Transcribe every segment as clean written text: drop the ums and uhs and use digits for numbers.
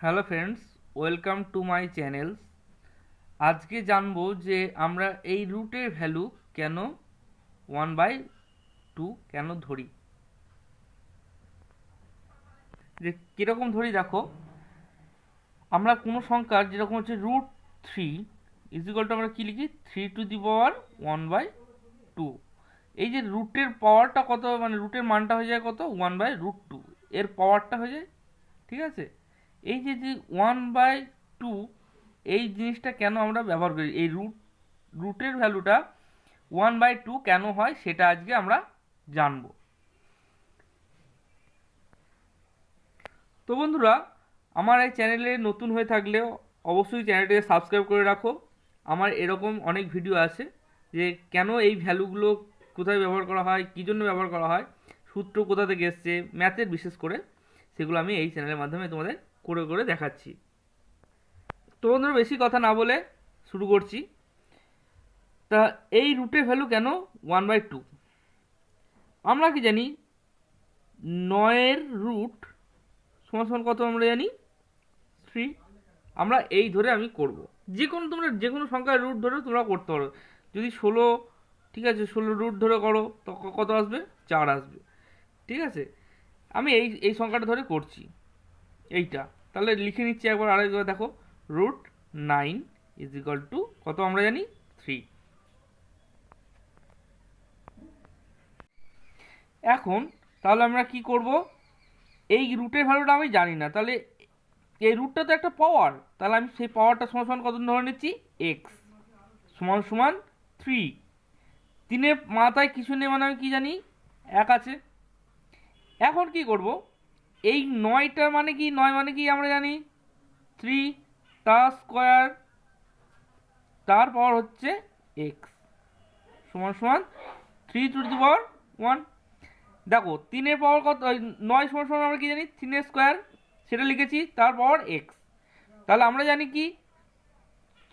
Hello friends, welcome to my channel. আজকে জানবো যে আমরা এই রুটের ভ্যালু কেন 1/2 কেন ধরি, যে কীরকম ধরি। দেখো, আমরা কোনো সংখ্যার যেরকম হচ্ছে √3 ইজিক্যাল টু আমরা কী লিখি 3⁻1/2। এই যে রুটের পাওয়ারটা কত, মানে রুটের মানটা হয়ে যায় কত 1/√2, এর পাওয়ারটা হয়ে যায়। ঠিক আছে, এই যে 1/2 এই জিনিসটা কেন আমরা ব্যবহার করি, এই রুটের ভ্যালুটা 1/2 কেন হয় সেটা আজকে আমরা জানবো। তো বন্ধুরা, আমার এই চ্যানেলে নতুন হয়ে থাকলে অবশ্যই চ্যানেলটিকে সাবস্ক্রাইব করে রাখো। আমার এরকম অনেক ভিডিও আছে যে কেন এই ভ্যালুগুলো কোথায় ব্যবহার করা হয়, কী জন্য ব্যবহার করা হয়, সূত্র কোথা থেকে এসছে, ম্যাথের বিশেষ করে, সেগুলো আমি এই চ্যানেলের মাধ্যমে তোমাদের করে করে দেখাচ্ছি। তো বন্ধুরা, বেশি কথা না বলে শুরু করছি। তা এই রুটের ভ্যালু কেন 1/2? আমরা কি জানি 9-এর রুট সমান সমান কত আমরা জানি 3। আমরা এই ধরে আমি করব, তোমরা যে কোনো সংখ্যার রুট ধরে তোমরা করতে পারো। যদি 16, ঠিক আছে, 16 রুট ধরে করো তো কত আসবে, 4 আসবে। ঠিক আছে, আমি এই এই সংখ্যাটা ধরে করছি এইটা। তাহলে লিখে নিচ্ছি একবার, আরেকবার দেখো, √9 ইজিক্যাল টু কত আমরা জানি 3। এখন তাহলে আমরা কি করব, এই রুটের ভ্যালুটা আমি জানি না, তাহলে এই রুটটা তো একটা পাওয়ার, তাহলে আমি সেই পাওয়ারটা সমান সমান কত ধরে নিচ্ছি, এক্স সমান সমান 3। 3-এর মাথায় কিছু নেই, মানে আমি কি জানি 1 আছে। এখন কি করব, এই 9টার মানে কি, 9 মানে কি আমরা জানি 3, তার স্কোয়ার, তার পাওয়ার হচ্ছে এক্স সমান সমান 3⁻1। দেখো 3-এর পাওয়ার কত, 9 সমান সমান আমরা কি জানি 3-এর স্কোয়ার, সেটা লিখেছি, তার পাওয়ার এক্স। তাহলে আমরা জানি কি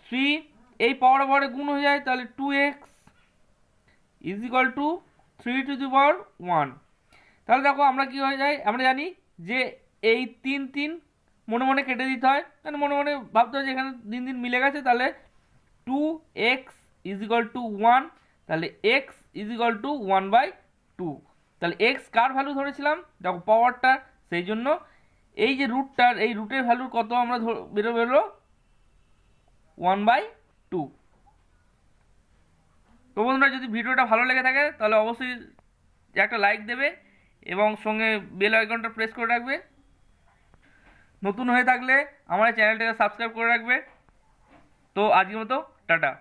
3 এই পাওয়ার পাওয়ারে গুণ হয়ে যায়, তাহলে 2x ইজিক্যাল টু 3⁻1। তাহলে দেখো আমরা কি হয়ে যায়, আমরা জানি যে এই 3 মনে মনে কেটে দিতে হয়, মানে মনে মনে ভাবতে হয় যে এখানে 3 মিলে গেছে, তাহলে 2x ইজিক্যাল টু 1, তাহলে x ইজিক্যাল টু 1/2। তাহলে এক্স কার ভ্যালু ধরেছিলাম, দেখো পাওয়ারটা, সেই জন্য এই যে রুটটার, এই রুটের ভ্যালু কত আমরা বেরো 1/2। তো বন্ধুরা, যদি ভিডিওটা ভালো লেগে থাকে তাহলে অবশ্যই একটা লাইক দেবে এবং সঙ্গে বেল আইকনটা প্রেস করে রাখবে। নতুন হয়ে থাকলে আমার চ্যানেলটাকে সাবস্ক্রাইব করে রাখবে। তো আজকের মতো টাটা।